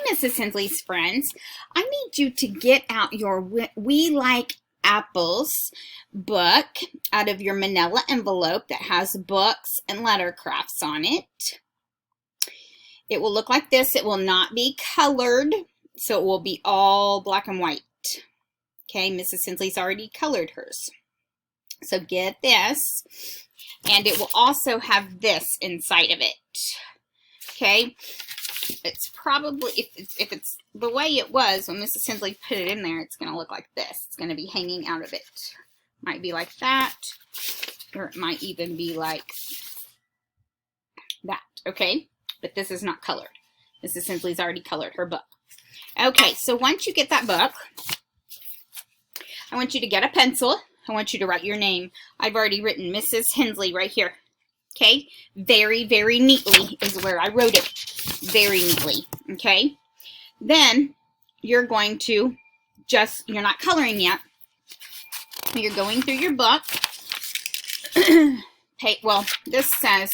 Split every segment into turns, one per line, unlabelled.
Mrs. Hensley's friends. I need you to get out your We Like Apples book out of your manila envelope that has books and letter crafts on it. It will look like this. It will not be colored, so it will be all black and white. Okay, Mrs. Hensley's already colored hers. So get this, and it will also have this inside of it. Okay, it's probably, if it's the way it was when Mrs. Hensley put it in there, it's going to look like this. It's going to be hanging out of it. Might be like that, or it might even be like that, okay? But this is not colored. Mrs. Hensley's already colored her book. Okay, so once you get that book, I want you to get a pencil. I want you to write your name. I've already written Mrs. Hensley right here. Okay, very, very neatly is where I wrote it. Very neatly, okay? Then you're going to you're not coloring yet. You're going through your book. Well, this says,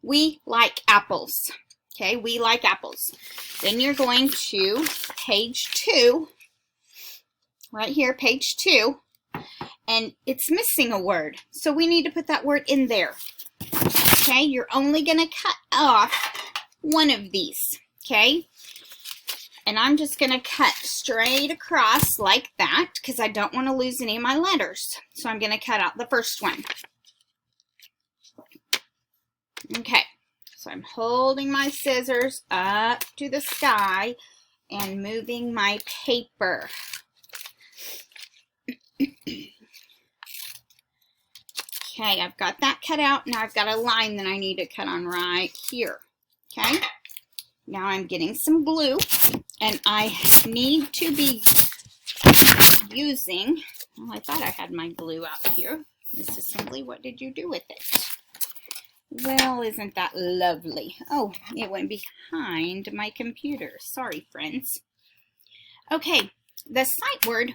we like apples. Okay, we like apples. Then you're going to page 2, right here, page 2, and it's missing a word. So we need to put that word in there. Okay, you're only going to cut off one of these, okay? And I'm just going to cut straight across like that because I don't want to lose any of my letters. So I'm going to cut out the first one. Okay, so I'm holding my scissors up to the sky and moving my paper. Okay, I've got that cut out. Now I've got a line that I need to cut on right here. Okay, now I'm getting some glue, and I need to be using, well, I thought I had my glue out here. Mrs. Hensley, what did you do with it? Well, isn't that lovely? Oh, it went behind my computer. Sorry, friends. Okay, the sight word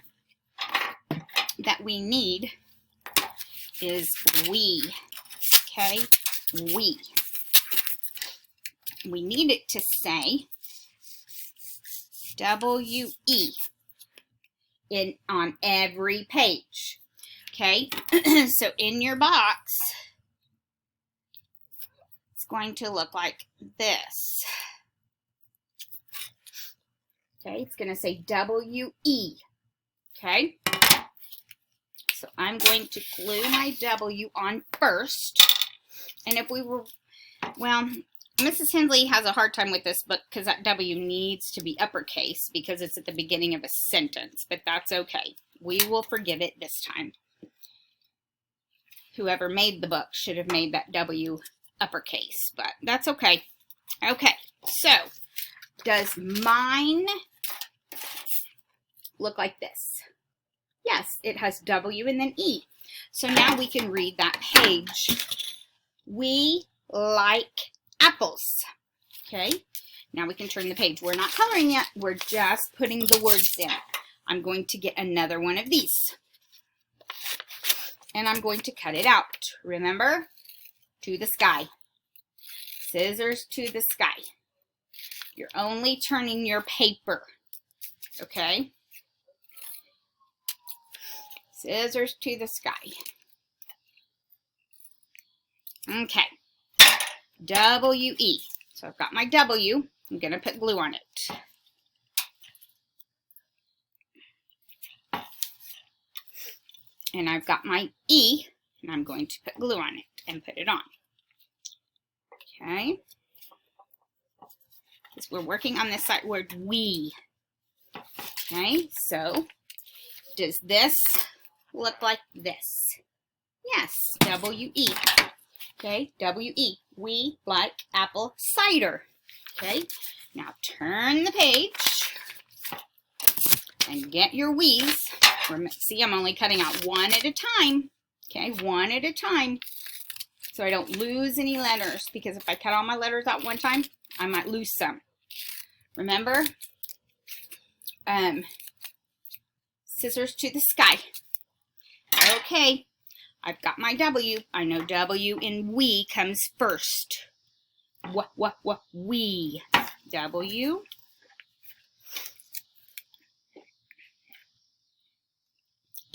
that we need is we. Okay, we. We need it to say W-E on every page. Okay, so in your box, it's going to look like this. Okay, it's going to say W-E. Okay, so I'm going to glue my W on first. And if we were, well, Mrs. Hensley has a hard time with this book because that W needs to be uppercase because it's at the beginning of a sentence, but that's okay. We will forgive it this time. Whoever made the book should have made that W uppercase, but that's okay. Okay, so does mine look like this? Yes, it has W and then E. So now we can read that page. We like apples. Okay, now we can turn the page. We're not coloring yet. We're just putting the words in. I'm going to get another one of these. And I'm going to cut it out. Remember? To the sky. Scissors to the sky. You're only turning your paper. Okay? Scissors to the sky. Okay. W-E. So I've got my W. I'm going to put glue on it. And I've got my E, and I'm going to put glue on it and put it on. Okay. Because we're working on this sight word we. Okay, so does this look like this? Yes, W-E. Okay, W-E. We like apple cider. Okay, now turn the page and get your we's. See, I'm only cutting out one at a time. Okay, one at a time. So I don't lose any letters, because if I cut all my letters out one time, I might lose some. Remember? Scissors to the sky. Okay, I've got my W. I know W in we comes first. We. W.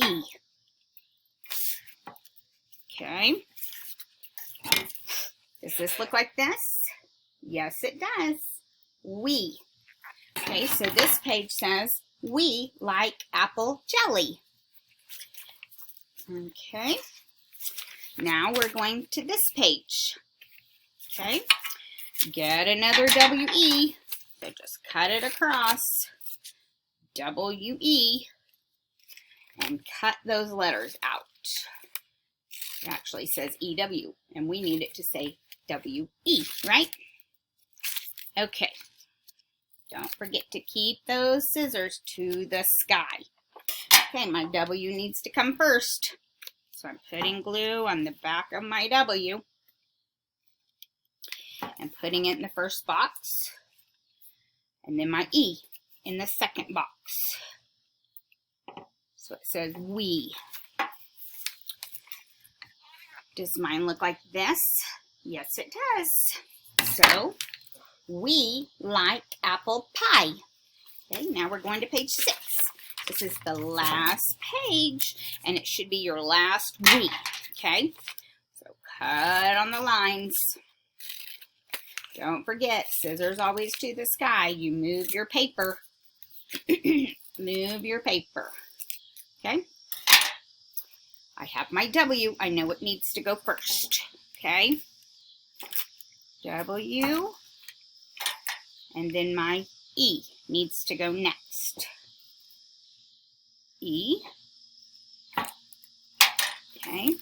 we. Okay. Does this look like this? Yes, it does. We. Okay, so this page says, we like apple jelly. Okay. Now we're going to this page. Okay. Get another W-E. So just cut it across. W-E. And cut those letters out. It actually says E-W, and we need it to say W-E, right? Okay. Don't forget to keep those scissors to the sky. Okay, my W needs to come first. So I'm putting glue on the back of my W and putting it in the first box. And then my E in the second box. So it says we. Does mine look like this? Yes, it does. So, we like apple pie. Okay, now we're going to page 6. This is the last page, and it should be your last we. Okay, so cut on the lines. Don't forget, scissors always to the sky. You move your paper. Move your paper. Okay. I have my W. I know it needs to go first. Okay. W. And then my E needs to go next. E. Okay.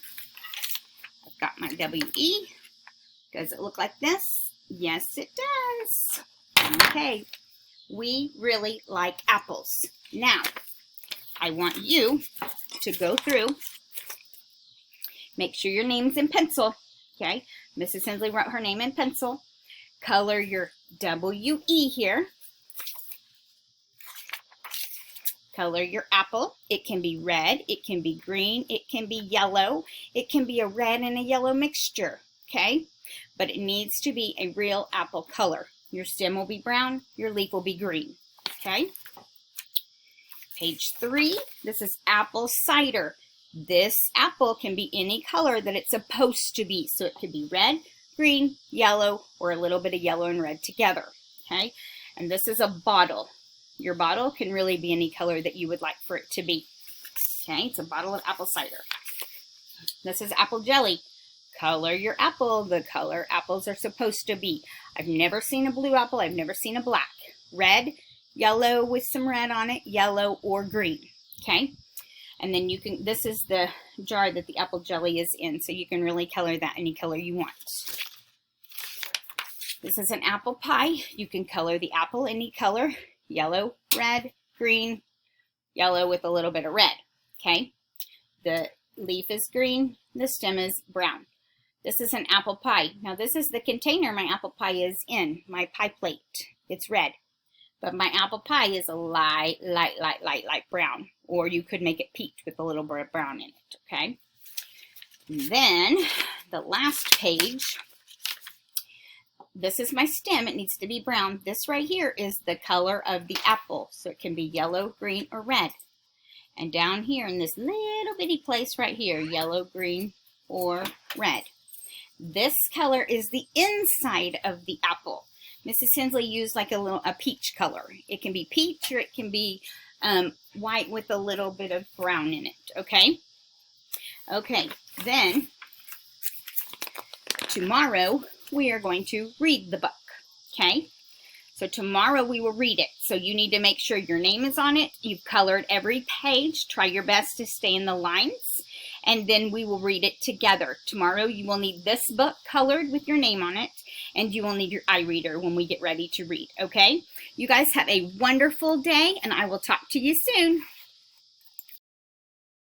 I've got my W-E. Does it look like this? Yes, it does. Okay. We really like apples. Now, I want you to go through. Make sure your name's in pencil. Okay. Mrs. Hensley wrote her name in pencil. Color your W-E here. Color your apple. It can be red, it can be green, it can be yellow, it can be a red and a yellow mixture, okay? But it needs to be a real apple color. Your stem will be brown, your leaf will be green, okay? Page 3, this is apple cider. This apple can be any color that it's supposed to be. So it could be red, green, yellow, or a little bit of yellow and red together, okay? And this is a bottle. Your bottle can really be any color that you would like for it to be. Okay, it's a bottle of apple cider. This is apple jelly. Color your apple the color apples are supposed to be. I've never seen a blue apple. I've never seen a black. Red, yellow with some red on it, yellow or green. Okay, and then you can, this is the jar that the apple jelly is in, so you can really color that any color you want. This is an apple pie. You can color the apple any color. Yellow, red, green, yellow with a little bit of red, okay? The leaf is green, the stem is brown. This is an apple pie. Now this is the container my apple pie is in, my pie plate. It's red, but my apple pie is a light brown, or you could make it peach with a little bit of brown in it, okay? And then the last page, this is my stem. It needs to be brown. This right here is the color of the apple. So it can be yellow, green, or red. And down here in this little bitty place right here, yellow, green, or red. This color is the inside of the apple. Mrs. Hensley used like a peach color. It can be peach or it can be white with a little bit of brown in it, okay? Okay, then tomorrow we are going to read the book, okay? So tomorrow we will read it. So you need to make sure your name is on it. You've colored every page. Try your best to stay in the lines. And then we will read it together. Tomorrow you will need this book colored with your name on it. And you will need your eye reader when we get ready to read, okay? You guys have a wonderful day, and I will talk to you soon.